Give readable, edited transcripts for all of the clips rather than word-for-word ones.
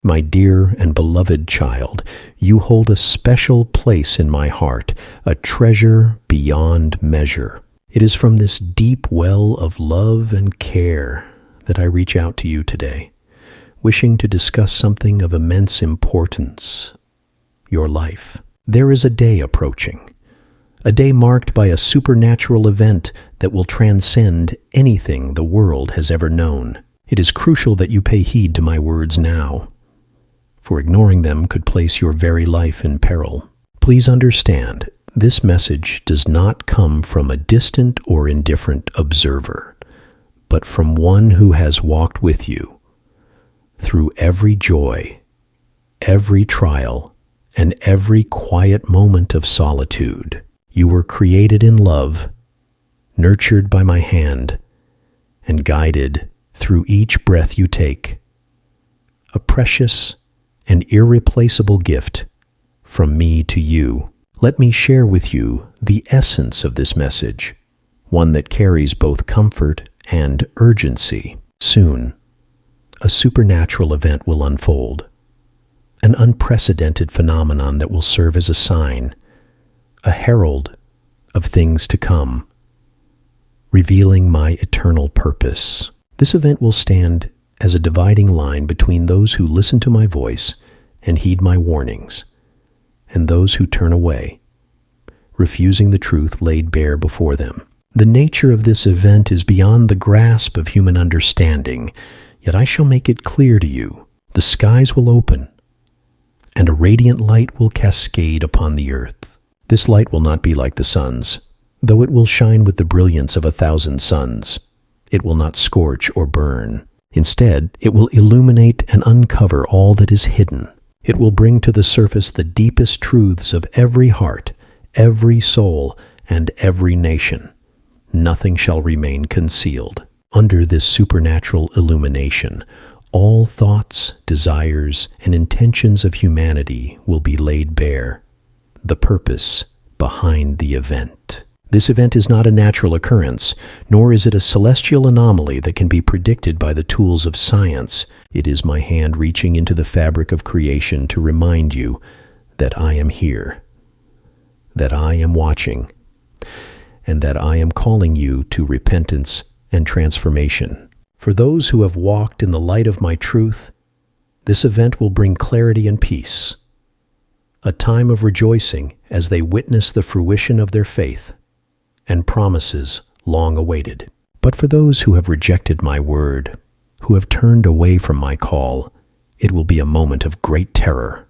My dear and beloved child, you hold a special place in my heart, a treasure beyond measure. It is from this deep well of love and care that I reach out to you today, wishing to discuss something of immense importance, your life. There is a day approaching, a day marked by a supernatural event that will transcend anything the world has ever known. It is crucial that you pay heed to my words now, for ignoring them could place your very life in peril. Please understand, this message does not come from a distant or indifferent observer, but from one who has walked with you through every joy, every trial, and every quiet moment of solitude. You were created in love, nurtured by my hand, and guided through each breath you take. A precious and irreplaceable gift from me to you. Let me share with you the essence of this message, one that carries both comfort and urgency. Soon, a supernatural event will unfold, an unprecedented phenomenon that will serve as a sign, a herald of things to come, revealing my eternal purpose. This event will stand as a dividing line between those who listen to my voice and heed my warnings, and those who turn away, refusing the truth laid bare before them. The nature of this event is beyond the grasp of human understanding, yet I shall make it clear to you. The skies will open, and a radiant light will cascade upon the earth. This light will not be like the sun's, though it will shine with the brilliance of 1,000 suns. It will not scorch or burn. Instead, it will illuminate and uncover all that is hidden. It will bring to the surface the deepest truths of every heart, every soul, and every nation. Nothing shall remain concealed. Under this supernatural illumination, all thoughts, desires, and intentions of humanity will be laid bare. The purpose behind the event. This event is not a natural occurrence, nor is it a celestial anomaly that can be predicted by the tools of science. It is my hand reaching into the fabric of creation to remind you that I am here, that I am watching, and that I am calling you to repentance and transformation. For those who have walked in the light of my truth, this event will bring clarity and peace, a time of rejoicing as they witness the fruition of their faith and promises long awaited. But for those who have rejected my word, who have turned away from my call, it will be a moment of great terror,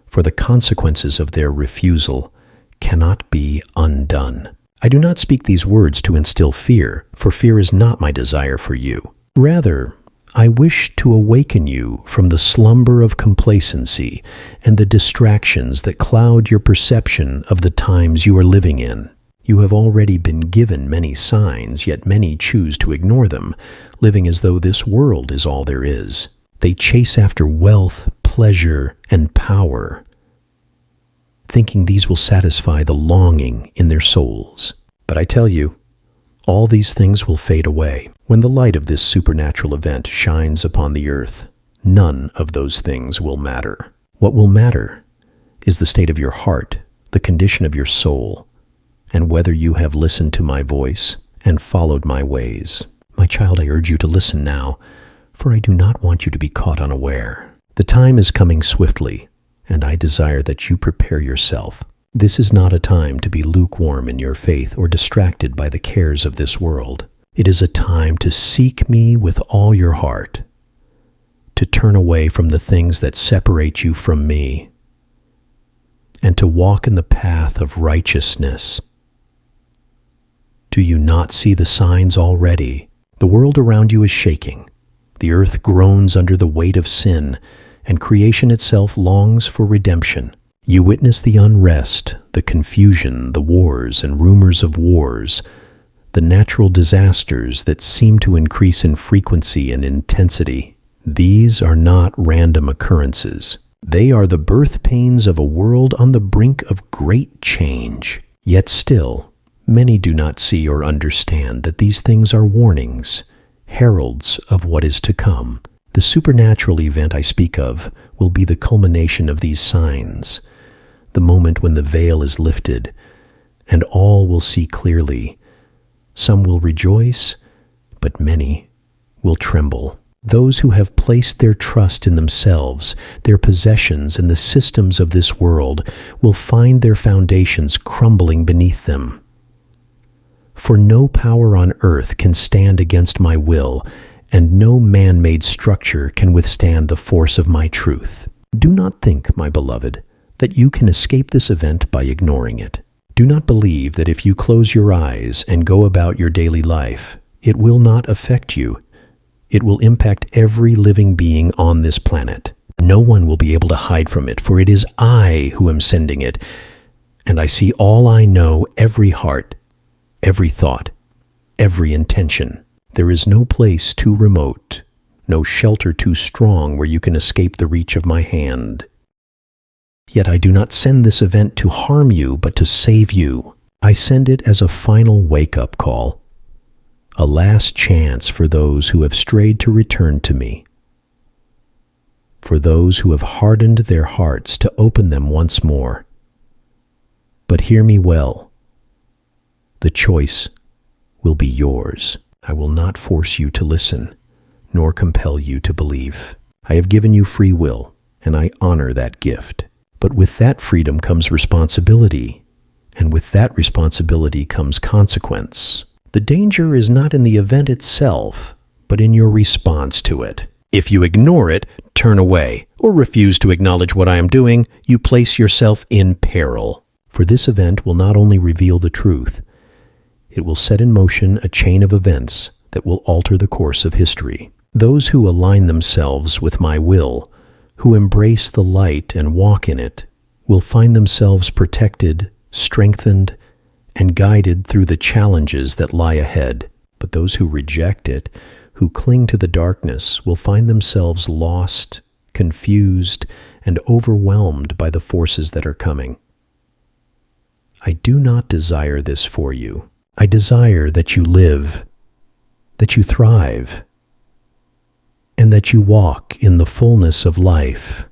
for the consequences of their refusal cannot be undone. I do not speak these words to instill fear, for fear is not my desire for you. Rather, I wish to awaken you from the slumber of complacency and the distractions that cloud your perception of the times you are living in. You have already been given many signs, yet many choose to ignore them, living as though this world is all there is. They chase after wealth, pleasure, and power, thinking these will satisfy the longing in their souls. But I tell you, all these things will fade away. When the light of this supernatural event shines upon the earth, none of those things will matter. What will matter is the state of your heart, the condition of your soul, and whether you have listened to my voice and followed my ways. My child, I urge you to listen now, for I do not want you to be caught unaware. The time is coming swiftly, and I desire that you prepare yourself. This is not a time to be lukewarm in your faith or distracted by the cares of this world. It is a time to seek me with all your heart, to turn away from the things that separate you from me, and to walk in the path of righteousness. Do you not see the signs already? The world around you is shaking. The earth groans under the weight of sin, and creation itself longs for redemption. You witness the unrest, the confusion, the wars and rumors of wars, the natural disasters that seem to increase in frequency and intensity. These are not random occurrences. They are the birth pains of a world on the brink of great change. Yet still, many do not see or understand that these things are warnings, heralds of what is to come. The supernatural event I speak of will be the culmination of these signs, the moment when the veil is lifted, and all will see clearly. Some will rejoice, but many will tremble. Those who have placed their trust in themselves, their possessions, and the systems of this world will find their foundations crumbling beneath them. For no power on earth can stand against my will, and no man-made structure can withstand the force of my truth. Do not think, my beloved, that you can escape this event by ignoring it. Do not believe that if you close your eyes and go about your daily life, it will not affect you. It will impact every living being on this planet. No one will be able to hide from it, for it is I who am sending it, and I see all I know, every heart, every thought, every intention. There is no place too remote, no shelter too strong where you can escape the reach of my hand. Yet I do not send this event to harm you, but to save you. I send it as a final wake-up call, a last chance for those who have strayed to return to me, for those who have hardened their hearts to open them once more. But hear me well. The choice will be yours. I will not force you to listen, nor compel you to believe. I have given you free will, and I honor that gift. But with that freedom comes responsibility, and with that responsibility comes consequence. The danger is not in the event itself, but in your response to it. If you ignore it, turn away, or refuse to acknowledge what I am doing, you place yourself in peril. For this event will not only reveal the truth, it will set in motion a chain of events that will alter the course of history. Those who align themselves with my will, who embrace the light and walk in it, will find themselves protected, strengthened, and guided through the challenges that lie ahead. But those who reject it, who cling to the darkness, will find themselves lost, confused, and overwhelmed by the forces that are coming. I do not desire this for you. I desire that you live, that you thrive, and that you walk in the fullness of life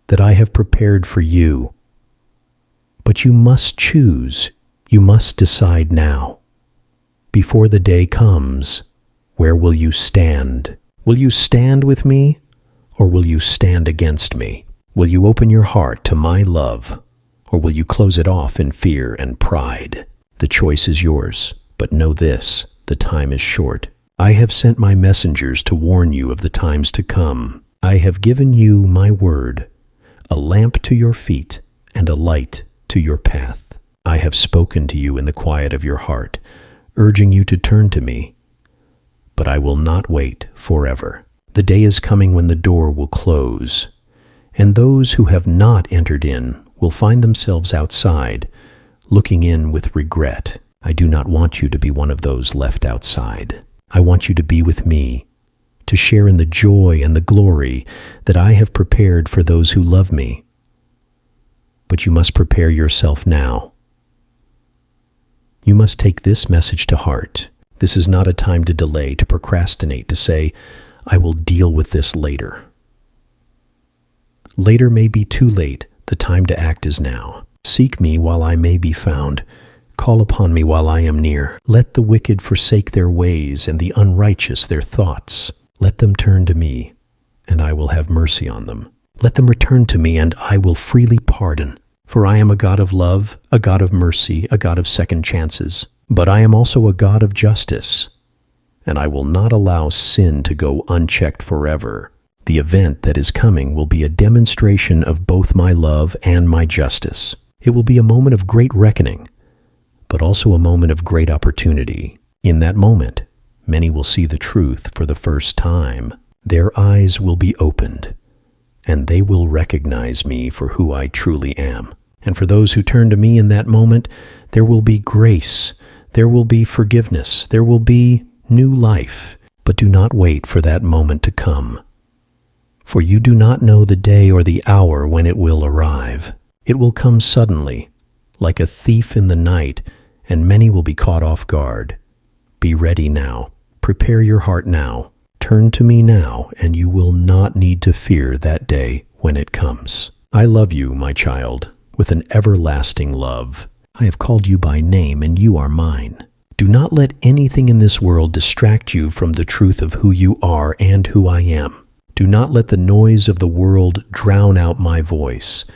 that I have prepared for you. But you must choose. You must decide now. Before the day comes, where will you stand? Will you stand with me, or will you stand against me? Will you open your heart to my love, or will you close it off in fear and pride? The choice is yours, but know this, the time is short. I have sent my messengers to warn you of the times to come. I have given you my word, a lamp to your feet and a light to your path. I have spoken to you in the quiet of your heart, urging you to turn to me. But I will not wait forever. The day is coming when the door will close, and those who have not entered in will find themselves outside, looking in with regret. I do not want you to be one of those left outside. I want you to be with me, to share in the joy and the glory that I have prepared for those who love me. But you must prepare yourself now. You must take this message to heart. This is not a time to delay, to procrastinate, to say, I will deal with this later. Later may be too late. The time to act is now. Seek me while I may be found. Call upon me while I am near. Let the wicked forsake their ways and the unrighteous their thoughts. Let them turn to me, and I will have mercy on them. Let them return to me, and I will freely pardon. For I am a God of love, a God of mercy, a God of second chances. But I am also a God of justice, and I will not allow sin to go unchecked forever. The event that is coming will be a demonstration of both my love and my justice. It will be a moment of great reckoning, but also a moment of great opportunity. In that moment, many will see the truth for the first time. Their eyes will be opened, and they will recognize me for who I truly am. And for those who turn to me in that moment, there will be grace, there will be forgiveness, there will be new life. But do not wait for that moment to come, for you do not know the day or the hour when it will arrive. It will come suddenly, like a thief in the night, and many will be caught off guard. Be ready now. Prepare your heart now. Turn Turn to me now, and you will not need to fear that day when it comes. I love you, my child, with an everlasting love. I have called you by name, and you are mine. Do not let anything in this world distract you from the truth of who you are and who I am. Do not let the noise of the world drown out my voice,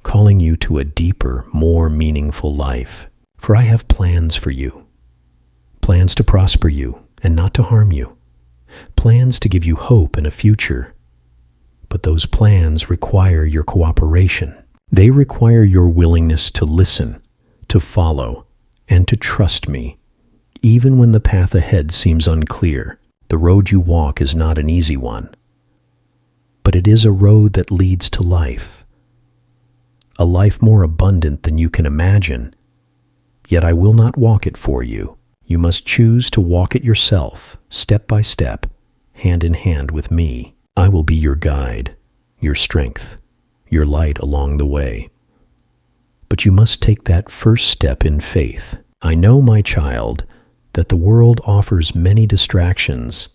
calling you to a deeper, more meaningful life. For I have plans for you. Plans to prosper you and not to harm you. Plans to give you hope and a future. But those plans require your cooperation. They require your willingness to listen, to follow, and to trust me. Even when the path ahead seems unclear, the road you walk is not an easy one. But it is a road that leads to life. A life more abundant than you can imagine. Yet I will not walk it for you. You must choose to walk it yourself, step by step, hand in hand with me. I will be your guide, your strength, your light along the way. But you must take that first step in faith. I know, my child, that the world offers many distractions,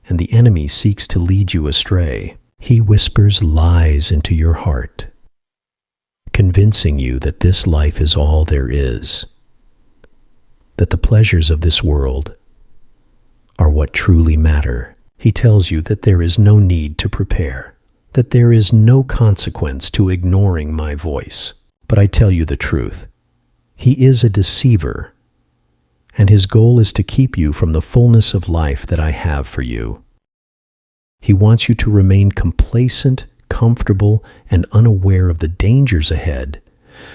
and the enemy seeks to lead you astray. He whispers lies into your heart, convincing you that this life is all there is, that the pleasures of this world are what truly matter. He tells you that there is no need to prepare, that there is no consequence to ignoring my voice. But I tell you the truth. He is a deceiver, and his goal is to keep you from the fullness of life that I have for you. He wants you to remain complacent, comfortable, and unaware of the dangers ahead,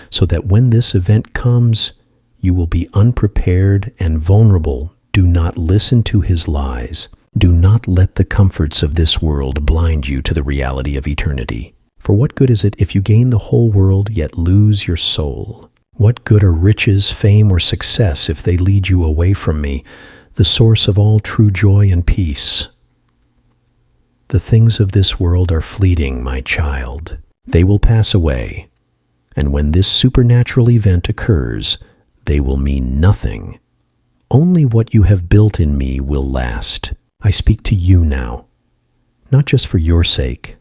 so that when this event comes, you will be unprepared and vulnerable. Do not listen to his lies. Do not let the comforts of this world blind you to the reality of eternity. For what good is it if you gain the whole world yet lose your soul? What good are riches, fame, or success if they lead you away from me, the source of all true joy and peace? The things of this world are fleeting, my child. They will pass away, and when this supernatural event occurs, they will mean nothing. Only what you have built in me will last. I speak to you now, not just for your sake,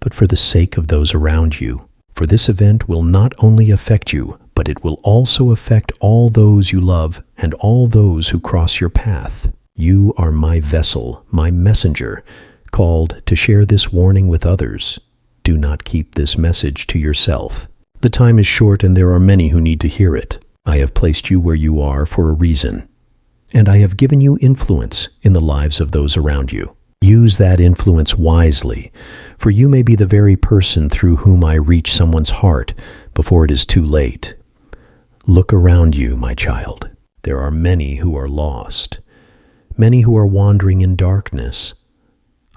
but for the sake of those around you. For this event will not only affect you, but it will also affect all those you love and all those who cross your path. You are my vessel, my messenger, called to share this warning with others. Do not keep this message to yourself. The time is short and there are many who need to hear it. I have placed you where you are for a reason, and I have given you influence in the lives of those around you. Use that influence wisely, for you may be the very person through whom I reach someone's heart before it is too late. Look around you, my child. There are many who are lost, many who are wandering in darkness,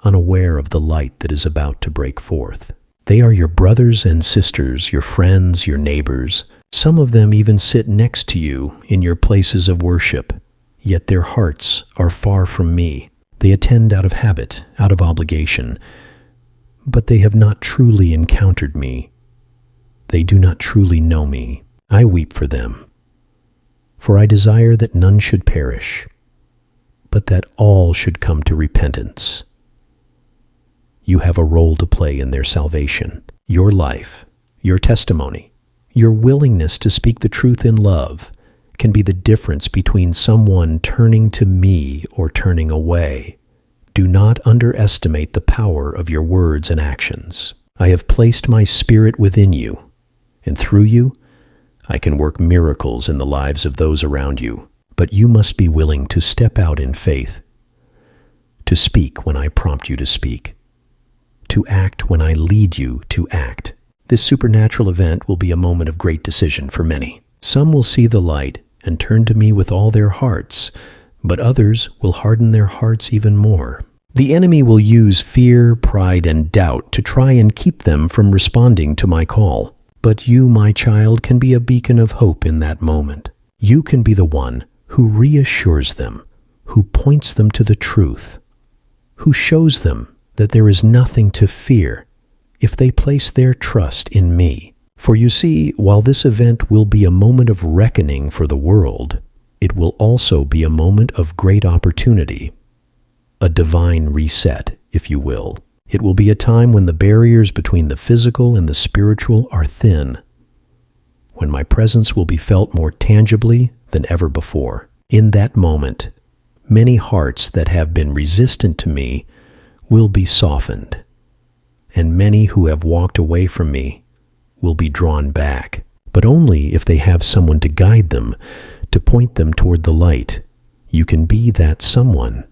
unaware of the light that is about to break forth. They are your brothers and sisters, your friends, your neighbors. Some of them even sit next to you in your places of worship, yet their hearts are far from me. They attend out of habit, out of obligation, but they have not truly encountered me. They do not truly know me. I weep for them, for I desire that none should perish, but that all should come to repentance. You have a role to play in their salvation. Your life, your testimony, your willingness to speak the truth in love can be the difference between someone turning to me or turning away. Do not underestimate the power of your words and actions. I have placed my spirit within you, and through you, I can work miracles in the lives of those around you. But you must be willing to step out in faith, to speak when I prompt you to speak, to act when I lead you to act. This supernatural event will be a moment of great decision for many. Some will see the light and turn to me with all their hearts, but others will harden their hearts even more. The enemy will use fear, pride, and doubt to try and keep them from responding to my call. But you, my child, can be a beacon of hope in that moment. You can be the one who reassures them, who points them to the truth, who shows them that there is nothing to fear if they place their trust in me. For you see, while this event will be a moment of reckoning for the world, it will also be a moment of great opportunity. a divine reset, if you will. It will be a time when the barriers between the physical and the spiritual are thin, when my presence will be felt more tangibly than ever before. In that moment, many hearts that have been resistant to me will be softened, and many who have walked away from me will be drawn back, but only if they have someone to guide them, to point them toward the light. You can be that someone.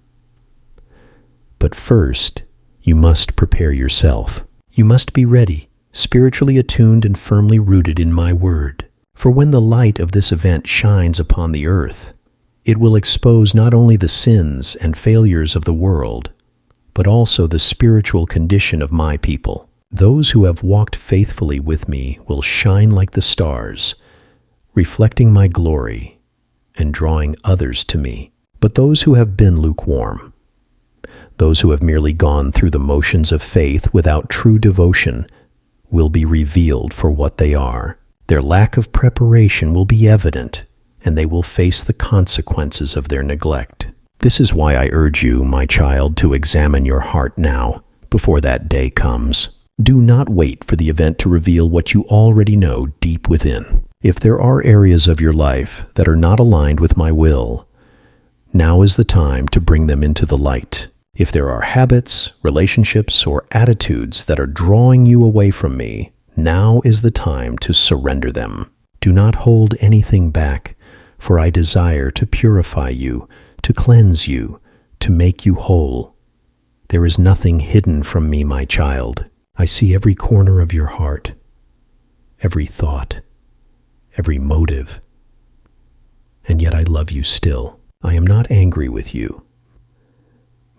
But first, you must prepare yourself. You must be ready, spiritually attuned and firmly rooted in my word. For when the light of this event shines upon the earth, it will expose not only the sins and failures of the world, but also the spiritual condition of my people. Those who have walked faithfully with me will shine like the stars, reflecting my glory and drawing others to me. But those who have been lukewarm, those who have merely gone through the motions of faith without true devotion, will be revealed for what they are. Their lack of preparation will be evident, and they will face the consequences of their neglect. This is why I urge you, my child, to examine your heart now, before that day comes. Do not wait for the event to reveal what you already know deep within. If there are areas of your life that are not aligned with my will, now is the time to bring them into the light. If there are habits, relationships, or attitudes that are drawing you away from me, now is the time to surrender them. Do not hold anything back, for I desire to purify you, to cleanse you, to make you whole. There is nothing hidden from me, my child. I see every corner of your heart, every thought, every motive. And yet I love you still. I am not angry with you,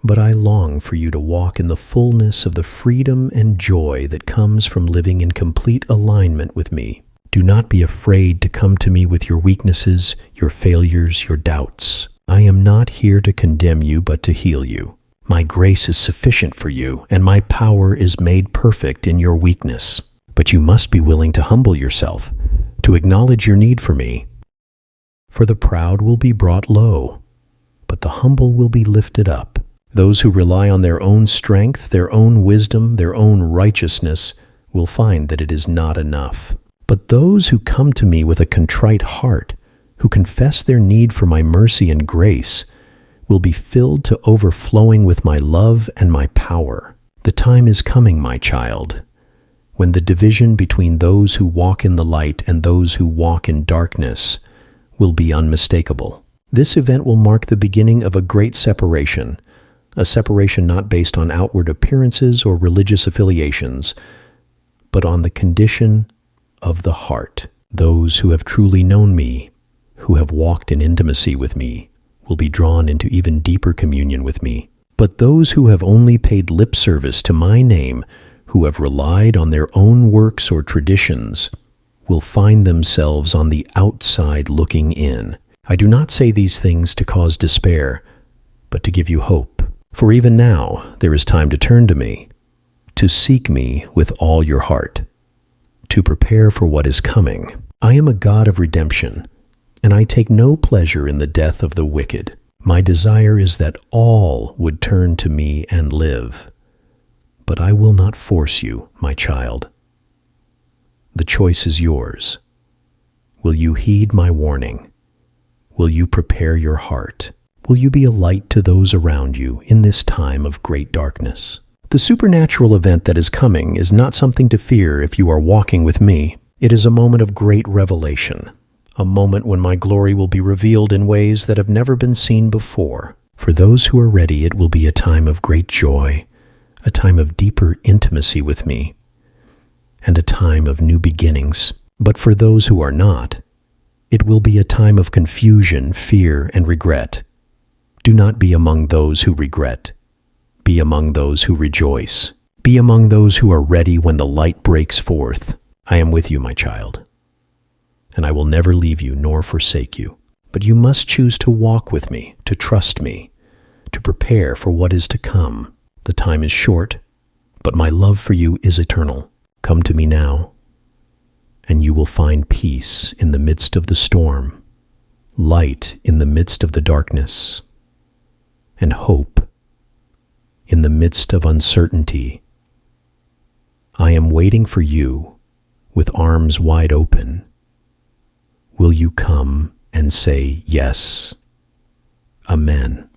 but I long for you to walk in the fullness of the freedom and joy that comes from living in complete alignment with me. Do not be afraid to come to me with your weaknesses, your failures, your doubts. I am not here to condemn you, but to heal you. My grace is sufficient for you, and my power is made perfect in your weakness. But you must be willing to humble yourself, to acknowledge your need for me. For the proud will be brought low, but the humble will be lifted up. Those who rely on their own strength, their own wisdom, their own righteousness, will find that it is not enough. But those who come to me with a contrite heart, who confess their need for my mercy and grace, will be filled to overflowing with my love and my power. The time is coming, my child, when the division between those who walk in the light and those who walk in darkness will be unmistakable. This event will mark the beginning of a great separation, a separation not based on outward appearances or religious affiliations, but on the condition of the heart. Those who have truly known me, who have walked in intimacy with me, will be drawn into even deeper communion with me. But those who have only paid lip service to my name, who have relied on their own works or traditions, will find themselves on the outside looking in. I do not say these things to cause despair, but to give you hope. For even now there is time to turn to me, to seek me with all your heart, to prepare for what is coming. I am a God of redemption, and I take no pleasure in the death of the wicked. My desire is that all would turn to me and live. But I will not force you, my child. The choice is yours. Will you heed my warning? Will you prepare your heart? Will you be a light to those around you in this time of great darkness? The supernatural event that is coming is not something to fear if you are walking with me. It is a moment of great revelation, a moment when my glory will be revealed in ways that have never been seen before. For those who are ready, it will be a time of great joy, a time of deeper intimacy with me, and a time of new beginnings. But for those who are not, it will be a time of confusion, fear, and regret. Do not be among those who regret. Be among those who rejoice. Be among those who are ready when the light breaks forth. I am with you, my child, and I will never leave you nor forsake you. But you must choose to walk with me, to trust me, to prepare for what is to come. The time is short, but my love for you is eternal. Come to me now, and you will find peace in the midst of the storm, light in the midst of the darkness, and hope in the midst of uncertainty. I am waiting for you with arms wide open. Will you come and say yes? Amen.